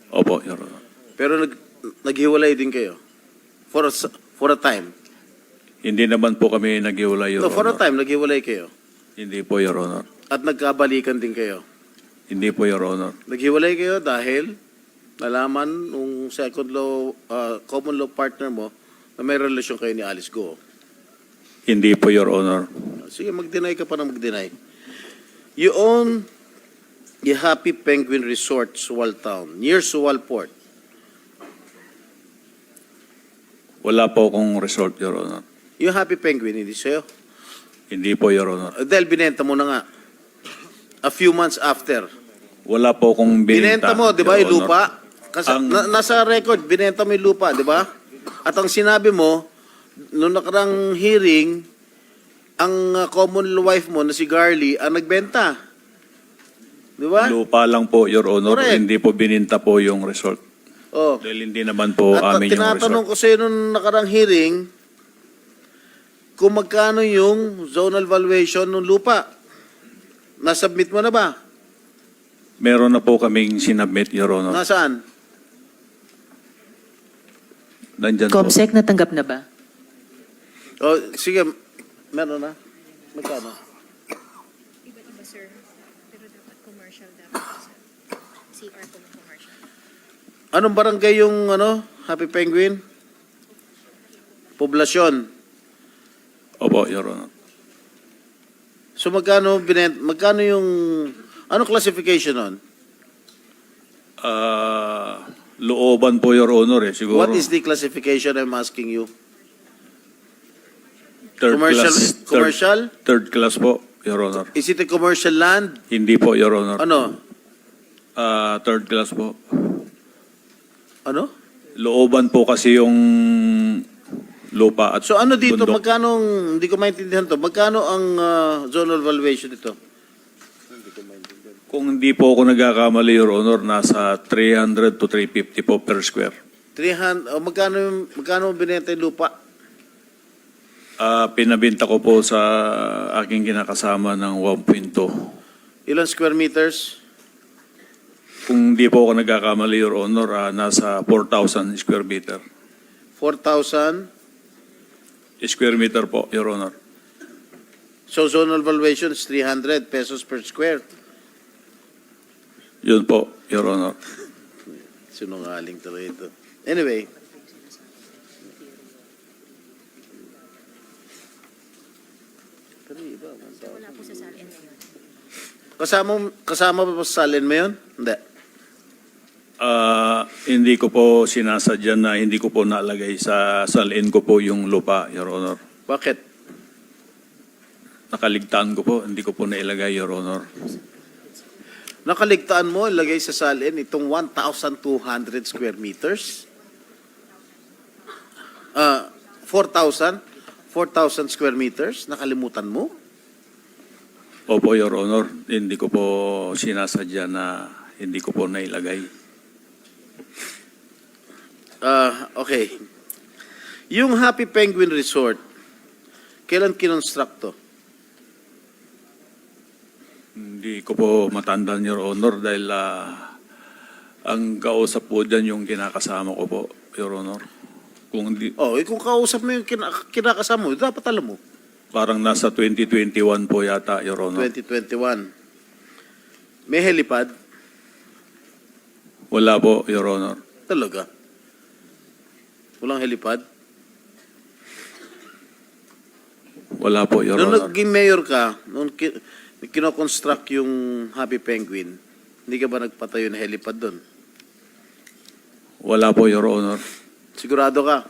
Opo, Your Honor. Pero naghiwalay din kayo. For a time. Hindi naman po kami naghiwalay, Your No, for a Honor. time, naghiwalay kayo. Hindi po, Your Honor. At nagkabalikan din kayo. Hindi po, Your Honor. Naghiwalay kayo dahil nalaman nung common law partner mo na may relasyon kayo ni Alice Go. Hindi po, Your Honor. Sige, mag-deny ka pa na mag-deny. You own the Happy Penguin Resort, Suwal Town, near Suwal Port. Wala po akong resort, Your Honor. Yung Happy Penguin, hindi sa'yo. Hindi po, Your Honor. Dahil binenta mo na nga. a few months after. Wala po akong Binenta binenta. mo, di ba, Your yung Honor. lupa? Kasi nasa record, binenta mo yung lupa, di ba? At ang sinabi mo, noong nakarang hearing, ang common wife mo na si Garly ang nagbenta. Di ba? Lupa lang po, Your Honor. Correct. Hindi po bininta po yung resort. Oh. Dahil hindi naman po At amin yung tinatanong resort. ko sa iyo noong nakarang hearing, kung magkano yung zonal valuation ng lupa. Nasubmit mo na ba? Meron na po kaming sinubmit, Your Honor. Nasaan? Nandyan po. COMSEC, natanggap na ba? Oh, sige, meron na. Magkano? Iba-iba, sir. Pero dapat commercial dapat, sir. CR po ng commercial. Anong barangay yung Happy Penguin? Poblasyon. Opo, Your Honor. So magkano yung anong classification nun? Looban po, Your Honor, eh. Siguro. What is the classification I'm asking you? third commercial- class, commercial? Third class po, Your Honor. Is it a commercial land? Hindi po, Your Honor. Ano? Third class po. Ano? Looban po kasi yung lupa at So ano dito, bundok. magkano, hindi ko maintindihan to, magkano ang zonal valuation dito? Kung hindi po ako nagkakamali, Your Honor, nasa 300 to 350 po per square. 300, magkano binenta yung lupa? Pinabinta ko po sa aking kinakasama ng 1.2. Ilan square meters? Kung hindi po ako nagkakamali, Your Honor, nasa 4,000 square meter. 4,000. Square meter po, Your Honor. So zonal valuation is 300 pesos per square. Yun po, Your Honor. Sinungaling talaga ito. Anyway. Wala po sa salin ngayon. Kasama ba sa salin mo yun? Hindi. Hindi ko po sinasadya na hindi ko po nalagay sa salin ko po yung lupa, Your Honor. Bakit? Nakaligtaan ko po, hindi ko po nailagay, Your Honor. Nakaligtaan mo, ilagay sa salin itong 1,200 square meters? 4,000 square meters? Nakalimutan mo? Opo, Your Honor. Hindi ko po sinasadya na hindi ko po nailagay. Okay. Yung Happy Penguin Resort, kailan kinonstruct to? Hindi ko po matandaan, Your Honor, dahil ang kausap po dyan yung kinakasama ko po, Your Honor. Kung hindi, Oh, kung kausap mo yung kinakasama mo, dapat alam mo. parang nasa 2021 po yata, Your Honor. 2021. May helipad? Wala po, Your Honor. Talaga? Walang helipad? Wala po, Your Nung Honor. naging mayor ka, nung kinoconstruct yung Happy Penguin, hindi ka ba nagpatayo ng helipad doon? Wala po, Your Honor. Sigurado ka?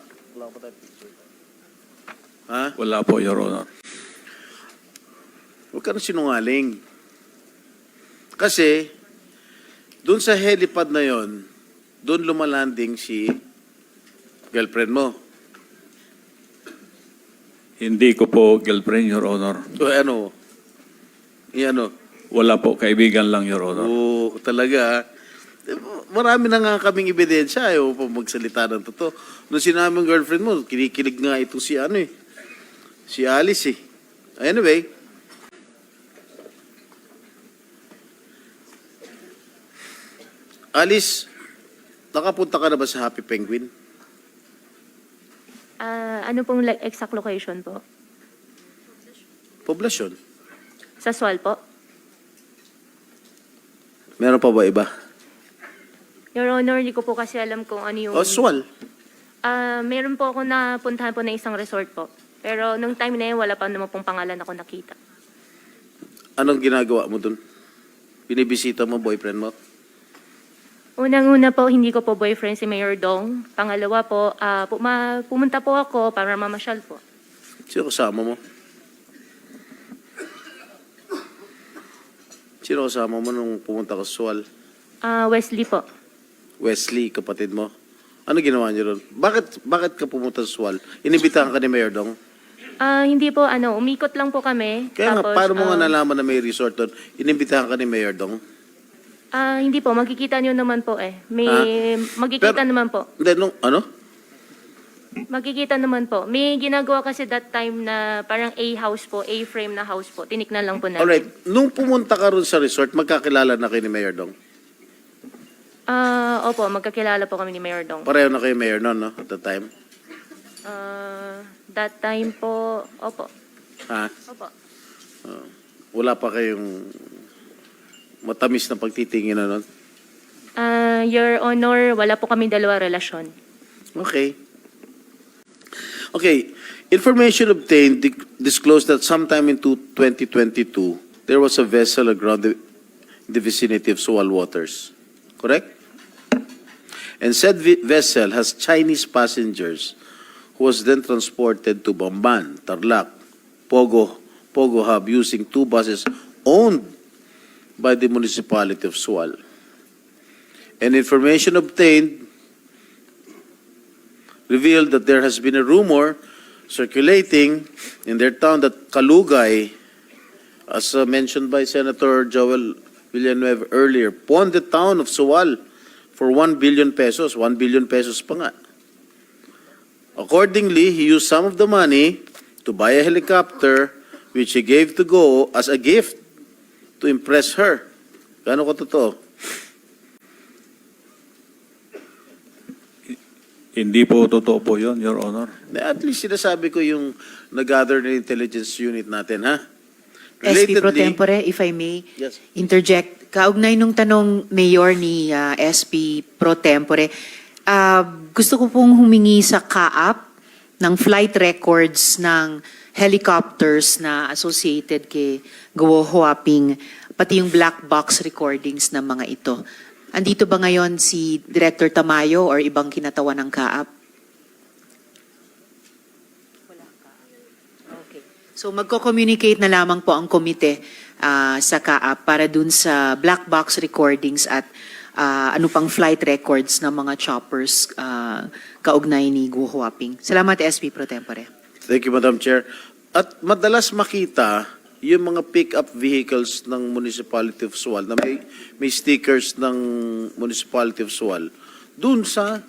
Ha? Wala po, Your Honor. Huwag ka na sinungaling. Kasi, doon sa helipad na yon, doon lumalanding si girlfriend mo. Hindi ko po girlfriend, Your Honor. So, ano? Ano? Wala po, kaibigan lang, Your Honor. Oo, talaga. Marami na nga kaming ebidensya. Ayaw pa magsalita ng totoo. Nung sinabi ng girlfriend mo, kinikilig nga ito si si Alice eh. Anyway. Alice, nakapunta ka na ba sa Happy Penguin? Ano pong exact location po? Poblasyon. Sa Sual po? Meron pa ba iba? Your Honor, hindi ko po kasi alam kung ano yung... Oswal. Meron po ako napuntahan po na isang resort po. Pero nung time na yun, wala pa naman pong pangalan ako nakita. Anong ginagawa mo dun? Binibisita mo boyfriend mo? Unang-una po, hindi ko po boyfriend si Mayor Dong. Pangalawa po, pumunta po ako para mamasyal po. Sino kasama mo? Sino kasama mo nung pumunta ka sa Sual? Wesley po. Wesley, kapatid mo. Ano ginawa niyo ron? Bakit ka pumunta sa Sual? Inibitahan ka ni Mayor Dong? Hindi po, umikot lang po kami. Kaya nga, Tapos, paano mo nga nalaman na may resort doon? Inibitahan ka ni Mayor Dong? Hindi po, magkikita nyo naman po eh. Magkikita Pero- naman po. Hindi, ano? Magkikita naman po. May ginagawa kasi that time na parang A-house po, A-frame na house po. Tiniknan lang po namin. Alright, nung pumunta ka ron sa resort, magkakilala na kayo ni Mayor Dong? Opo, magkakilala po kami ni Mayor Dong. Pareho na kayo Mayor noon, no? At the time? That time po, opo. Ha? Opo. Wala pa kayong matamis na pagtitingin na nun? Your Honor, wala po kami dalawa relasyon. Okay. Okay. Information obtained disclosed that sometime in 2022, there was a vessel aground in the vicinity of Sual waters. Correct? And said vessel has Chinese passengers who was then transported to Bamban, Tarlac, Pogo Hub using two buses owned by the municipality of Sual. And information obtained revealed that there has been a rumor circulating in their town that Kalugay, as mentioned by Senator Joel Villanueva earlier, pawned the town of Sual for 1 billion pesos. 1 billion pesos pa nga. Accordingly, he used some of the money to buy a helicopter which he gave to Go as a gift to impress her. Gaano ko totoo? Hindi po totoo po yun, Your Honor. At least sinasabi ko yung nag-gather na intelligence unit natin, ha? SP Pro Relatedly- Tempore, if I may Yes. interject. Kaugnay nung tanong Mayor ni SP Pro Tempore, gusto ko pong humingi sa CAAP ng flight records ng helicopters na associated kay Guo Huaping, pati yung black box recordings ng mga ito. Andito ba ngayon si Director Tamayo or ibang kinatawan ng CAAP? Okay. So magko-communicate na lamang po ang komite sa CAAP para dun sa black box recordings at ano pang flight records ng mga choppers kaugnay ni Guo Huaping. Salamat, SP Pro Tempore. Thank you, Madam Chair. At madalas makita yung mga pick-up vehicles ng Municipality of Sual na may stickers ng Municipality of Sual dun sa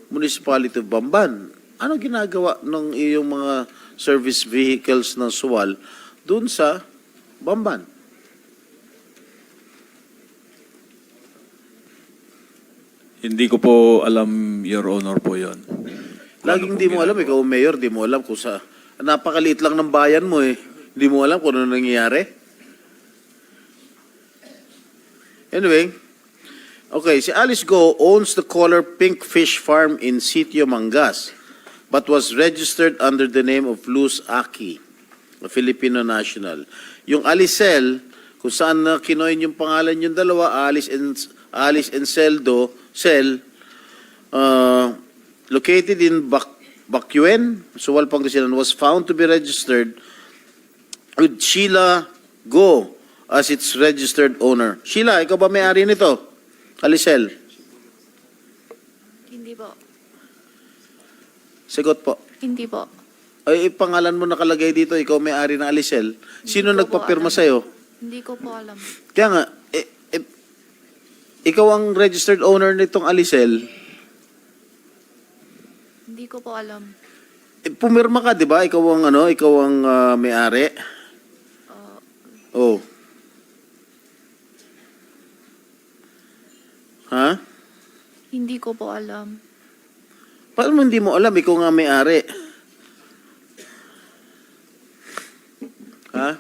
Municipality of Bamban. Ano ginagawa ng iyong mga service vehicles ng Sual dun sa Bamban? Hindi ko po alam, Your Honor po yun. Laging di mo alam, ikaw mayor, di mo alam kung sa... Napakaliit lang ng bayan mo eh. Di mo alam kung ano nangyayari. Anyway, okay, si Alice Go owns the Color Pink Fish Farm in Sitio Mangas, but was registered under the name of Luz Aki, a Filipino national. Yung Alicel, kung saan na kinoin yung pangalan yung dalawa, Alice and Cel, located in Bacuén, Sual, Pangasinan, was found to be registered with Sheila Go as its registered owner. Sheila, ikaw ba may-ari nito? Alicel? Hindi po. Sagot po. Hindi po. Ay, pangalan mo nakalagay dito, ikaw may-ari ng Alicel. Sino Hindi ko po nagpapirma alam. sa'yo? Hindi ko po alam. Kaya nga, ikaw ang registered owner nitong Alicel. Hindi ko po alam. Pumirma ka, di ba? Ikaw ang may-ari. Oh. Ha? Hindi ko po alam. Paano mo hindi mo alam? Ikaw nga may-ari. Ha?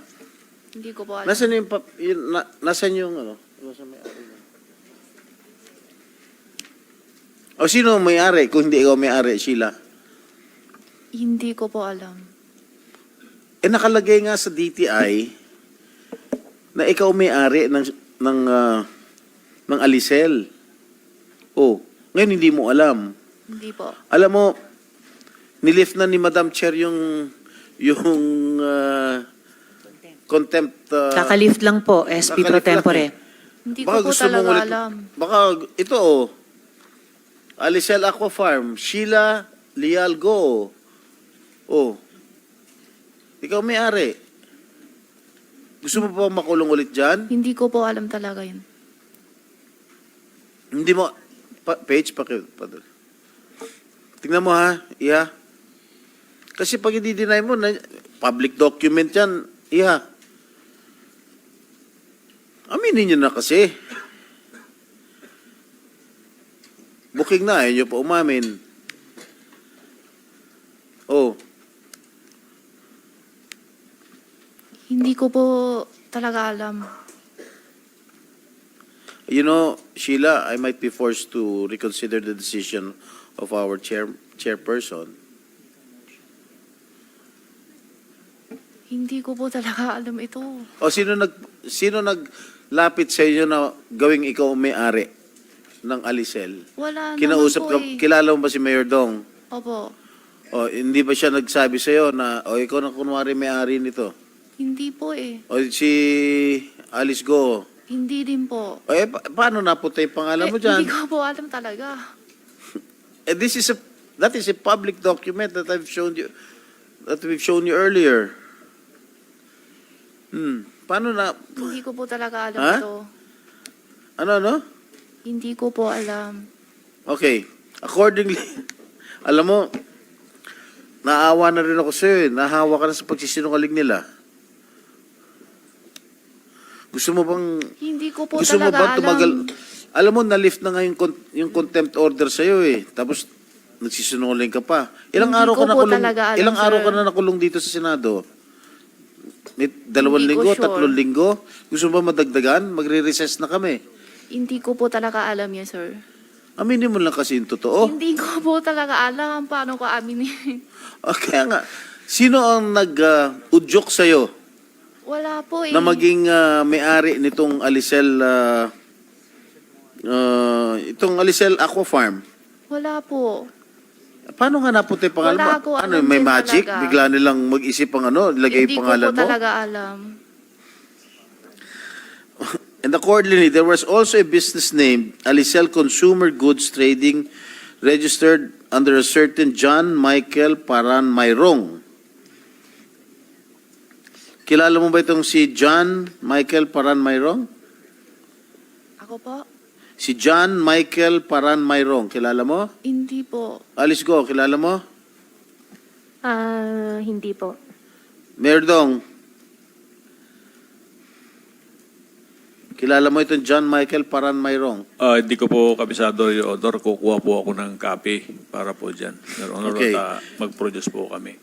Hindi ko po alam. Nasaan yung, nasaan yung Nasaan may-ari mo? O sino ang may-ari kung hindi ikaw may-ari, Sheila? Hindi ko po alam. Nakalagay nga sa DTI na ikaw may-ari ng Alicel. Oh, ngayon hindi mo alam. Hindi po. Alam mo, nilift na ni Madam Chair yung contempt. Kakalift lang po, SP pro Kakalift lang tempore. Hindi Baka ko po gusto mong talaga ulit- alam. Baka ito oh. Alicel Aqua Farm, Sheila Lialgo. Oh. Ikaw may-ari. Gusto mo pa makulong ulit dyan? Hindi ko po alam talaga yun. Hindi mo, page, tingnan mo ha, Iha. Kasi pag i-deny mo, public document yan, Iha. Aminin nyo na kasi. Booking na, ayaw nyo pa umamin. Oh, Hindi ko po talaga alam. you know, Sheila, I might be forced to reconsider the decision of our chairperson. Hindi ko po talaga alam ito. O sino naglapit sa inyo na gawing ikaw ang may-ari ng Alicel? Wala Kinausap naman po ka, kilala mo ba si Mayor Dong? Opo. O hindi ba siya nagsabi sa iyo na o ikaw na kunwari may-ari nito? Hindi po eh. O si Alice Go? Hindi din po. O paano napunta yung pangalan mo diyan? Hindi ko po alam talaga. That is a public document that we've shown you earlier. Paano na Hindi ko po talaga alam Ha? ito. ano? Hindi ko po alam. Okay. Accordingly, alam mo, naawa na rin ako sa'yo eh. Nahawa ka na sa pagsisinungaling nila. Gusto mo bang Hindi ko po gusto mo talaga bang tumagal? alam. Alam mo, na-lift na nga yung contempt order sa'yo eh. Tapos, nagsisinungaling ka pa. Ilang Hindi araw ko ka na po kulong, talaga alam, ilang araw sir. ka na nakulong dito sa Senado? May 2 Hindi ko linggo, sure. 3 linggo? Gusto mo ba madagdagan? Magre-recess na kami. Hindi ko po talaga alam yan, sir. Aminin mo lang kasi yung totoo. Hindi ko po talaga alam paano ko aminin. Kaya nga, sino ang nag-udyok sa'yo Wala po eh. na maging may-ari nitong Alicel, itong Alicel Aqua Farm? Wala po. Paano nga napunta yung pangalan Wala mo? ko Ano, alam may din magic? talaga. Bigla nilang mag-isip ang ilagay Hindi yung ko pangalan po mo? talaga alam. And accordingly, there was also a business named Alicel Consumer Goods Trading registered under a certain John Michael Paran Mayrong. Kilala mo ba itong si John Michael Paran Mayrong? Ako po? Si John Michael Paran Mayrong, kilala mo? Hindi po. Alice Go, kilala mo? Hindi po. Mayor Dong, kilala mo itong John Michael Paran Mayrong? Hindi ko po kabisado, Your Honor. Kukuha po ako ng copy para po dyan. Your Honor, Okay. at mag-produce po kami.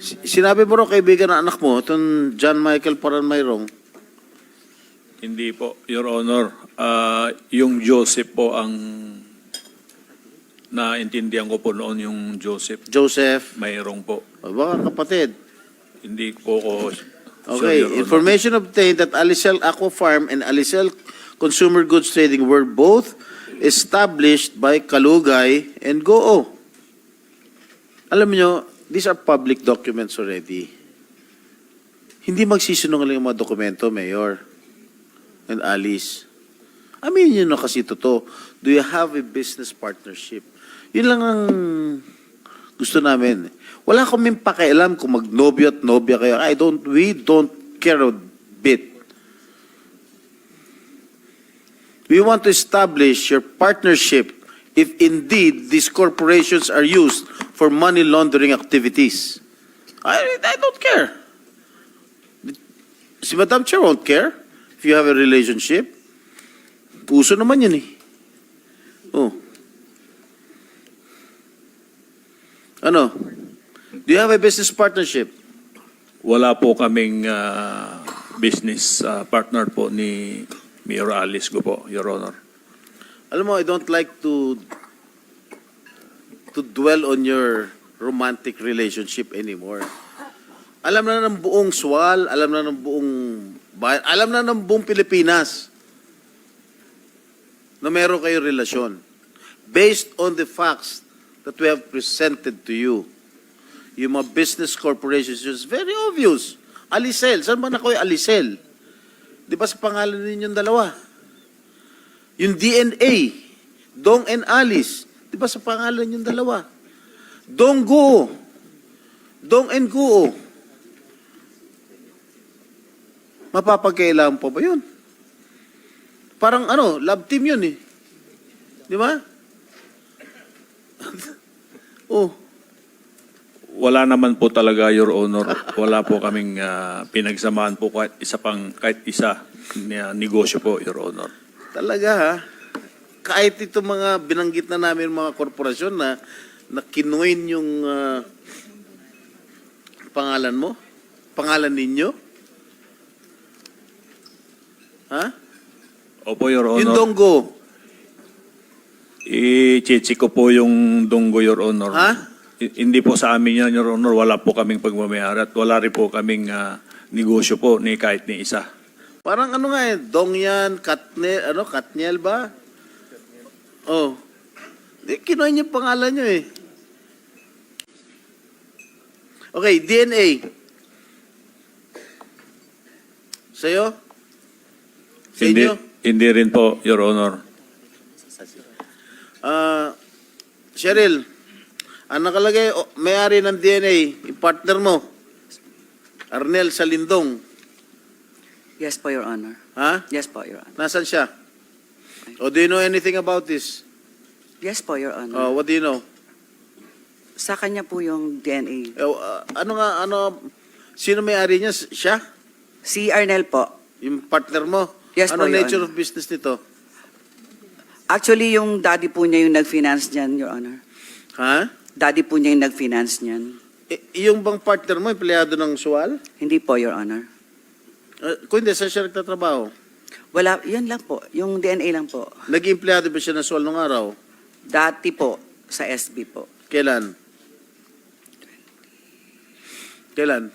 Sinabi mo rin kaibigan ng anak mo, itong John Michael Paran Mayrong. Hindi po, Your Honor. Yung Joseph po ang naintindihan ko po noon yung Joseph. Joseph, Mayroong po. o baka kapatid. Hindi po ko Okay, information obtained that Alicel Aqua Farm and Alicel Consumer Goods Trading were both established by Kalugay and Goo. Alam niyo, these are public documents already. Hindi magsisinungaling ang mga dokumento, Mayor and Alice. Aminin niyo na kasi totoo. Do you have a business partnership? Yun lang ang gusto namin. Wala kaming pakialam kung magnobyo at nobya kayo. We don't care a bit. We want to establish your partnership if indeed these corporations are used for money laundering activities. I don't care. Si Madam Chair won't care if you have a relationship. Puso naman yun eh. Oh. Ano? Do you have a business partnership? Wala po kaming business partner po ni Mayor Alice ko po, Your Honor. Alam mo, I don't like to dwell on your romantic relationship anymore. Alam na ng buong Sual, alam na ng buong bayan, alam na ng buong Pilipinas na meron kayo relasyon. Based on the facts that we have presented to you. yung mga business corporations, it's very obvious. Alicel, saan ba na kayo Alicel? Di ba sa pangalan ninyong dalawa? Yung DNA, Dong and Alice, di ba sa pangalan ninyong dalawa? Dong Guo, Dong and Guo. Mapapagkailangan po ba yun? Parang love team yun eh. Di ba? Oh. Wala naman po talaga, Your Honor. Wala po kaming pinagsamahan po kahit isa na negosyo po, Your Honor. Talaga ha? Kahit itong mga binanggit na namin mga korporasyon na kinuin yung pangalan mo? Pangalan ninyo? Ha? Opo, Your Honor. Yung Donggo? I-check ko po yung Donggo, Your Honor. Ha? Hindi po sa amin yan, Your Honor. Wala po kaming pagmamayari at wala rin po kaming negosyo po ni kahit ni isa. Parang nga Dong yan, Katniel ba? Oh. Kinuha niyo pangalan niyo eh. Okay, DNA. Sa'yo? Sa inyo? Hindi rin po, Your Honor. Cheryl, ang nakalagay, may-ari ng DNA, yung partner mo, Arnel Salindong. Yes po, Your Honor. Ha? Yes po, Your Honor. Nasaan siya? O do you know anything about this? Yes po, Your Honor. What do you know? Sa kanya po yung DNA. Sino may-ari niya? Siya? Si Arnel po. Yung partner mo? Yes ano po, Your nature Honor. of business nito? Actually, yung daddy po niya yung nag-finance niyan, Your Honor. Ha? Daddy po niya yung nag-finance niyan. Yung bang partner mo, empleyado ng SUAL? Hindi po, Your Honor. Kung hindi, saan siya nagtatrabaho? Wala, yun lang po. Yung DNA lang po. Naging empleyado ba siya ng SUAL nung araw? Dati po, sa SB po. Kailan? Kailan?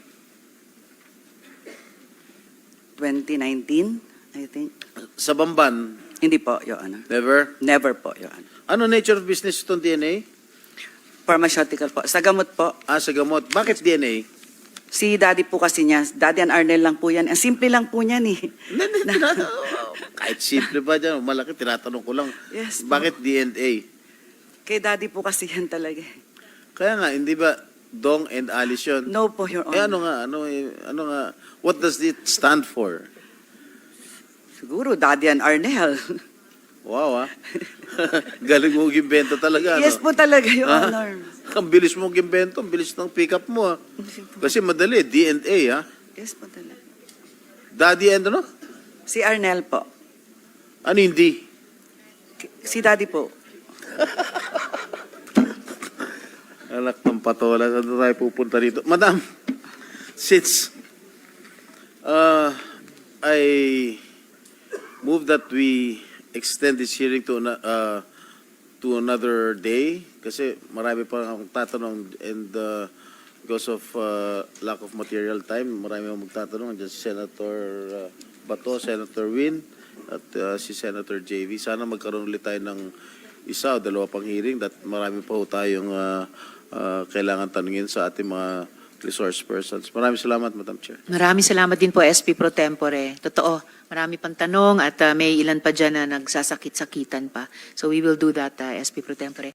2019, I think. Sa Bamban? Hindi po, Your Honor. Never? Never po, Your Honor. Ano nature of business itong DNA? Pharmaceutical po. Sa gamot po. Sa gamot. Bakit DNA? Si daddy po kasi niya, daddy and Arnel lang po yan. Ang simple lang po niyan eh. Kahit simple ba dyan, malaki, tinatanong ko lang. Yes po. Bakit DNA? Kay daddy po kasi yan talaga eh. Kaya nga, hindi ba Dong and Alice yun? No po, Your Honor. Ano nga, what does it stand for? Siguro, Daddy and Arnel. Wow, galing mo gimbento talaga. Yes po talaga, Your Honor. Ang bilis mo gimbento, ang bilis ng pick up mo. Kasi madali, DNA, ha? Yes po talaga. Daddy and ano? Si Arnel po. Ano hindi? Si Daddy po. Anak ng patola, saan tayo pupunta rito? Madam, since I move that we extend this hearing to another day, kasi marami pa akong tatanong and because of lack of material time, marami akong magtatanong. Andiyan si Senator Bato, Senator Win, at si Senator JV. Sana magkaroon ulit tayo ng isa o dalawa pang hearing that marami pa ho tayong kailangan tanungin sa ating mga resource persons. Maraming salamat, Madam Chair. Maraming salamat din po, SP Pro Tempore. Totoo, marami pang tanong at may ilan pa dyan na nagsasakit-sakitan pa. So we will do that, SP Pro Tempore.